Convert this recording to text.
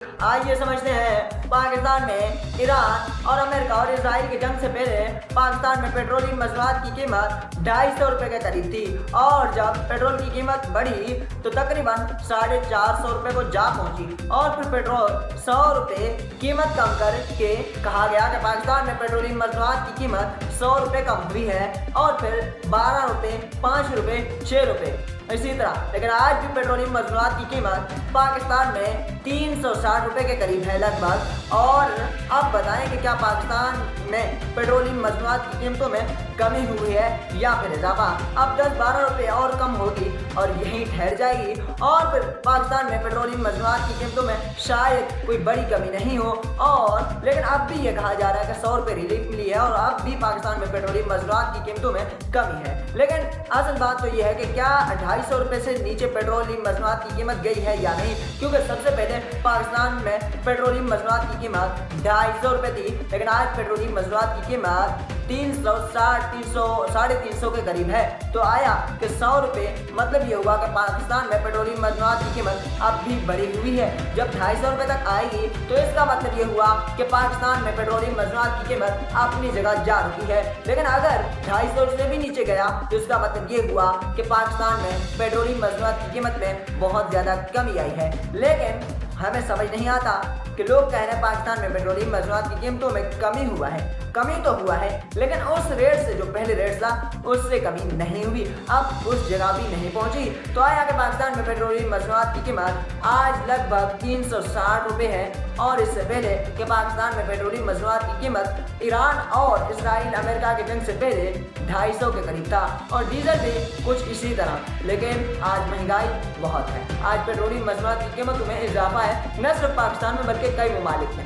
आइए समझते हैं पाकिस्तान में ईरान और अमेरिका और इसराइल के जंग से पहले पाकिस्तान में पेट्रोलियम मसनूआत की कीमत 250 रुपये के करीब थी और जब पेट्रोल की कीमत बढ़ी तो तकरीबन 450 रुपये को जा पहुंची और फिर पेट्रोल 100 रुपये कीमत कम करके कहा गया कि पाकिस्तान में पेट्रोलियम मसनूआत की कीमत 100 रुपये कम हुई है और फिर 12 रुपये, 5 रुपये, 6 रुपये इसी तरह। लेकिन आज भी पेट्रोलियम मसनूआत की कीमत पाकिस्तान में 360 रुपये के करीब है लगभग। और अब बताएं कि क्या पाकिस्तान में पेट्रोलियम मसनूआत की कीमतों में कमी हुई है या फिर इजाफा। अब 10-12 रुपये और कम होगी और यहीं ठहर जाएगी और फिर पाकिस्तान में पेट्रोलियम मसनूआत की कीमतों में शायद कोई बड़ी कमी नहीं हो। और लेकिन अब भी ये कहा जा रहा है कि 100 रुपये रिलीफ मिली है और अब भी पाकिस्तान में पेट्रोलियम मसनूआत की कीमतों में कमी है। लेकिन असल बात तो ये है कि क्या 250 रुपये से नीचे पेट्रोलियम मसनूआत की कीमत गई है या नहीं, क्योंकि सबसे पहले पाकिस्तान में पेट्रोलियम मसनूआत की कीमत 250 रुपये थी, लेकिन आज पेट्रोलियम मसनूआत की कीमत 360-300 के करीब है। तो आया कि 100 रुपये मतलब ये हुआ कि पाकिस्तान में पेट्रोलियम मसनूआत की कीमत अब भी बढ़ी हुई है। जब 250 रुपये तक आएगी तो इसका मतलब ये हुआ कि पाकिस्तान में पेट्रोलियम मसनूआत की कीमत अपनी जगह जा रही है। लेकिन अगर 250 से भी नीचे गया तो इसका मतलब ये हुआ कि पाकिस्तान में पेट्रोलियम मसनूआत की कीमत में बहुत ज़्यादा कमी आई है। लेकिन हमें समझ नहीं आता कि लोग कह रहे हैं पाकिस्तान में पेट्रोलियम मसनूआत की कीमतों में कमी हुआ है। कमी तो हुआ है लेकिन उस रेट से जो पहले रेट था उससे कमी नहीं हुई, अब उस जगह भी नहीं पहुंची। तो आया कि पाकिस्तान में पेट्रोलियम मसनूआत की कीमत आज लगभग 360 रुपये है और इससे पहले कि पाकिस्तान में पेट्रोलियम मसनूआत की कीमत ईरान और इसराइल अमेरिका के जंग से पहले 250 के करीब था और डीजल भी कुछ इसी तरह। लेकिन आज महंगाई बहुत है, आज पेट्रोलियम मसनूआत की कीमतों में इजाफा है न सिर्फ पाकिस्तान में बल्कि कई ममालिक में।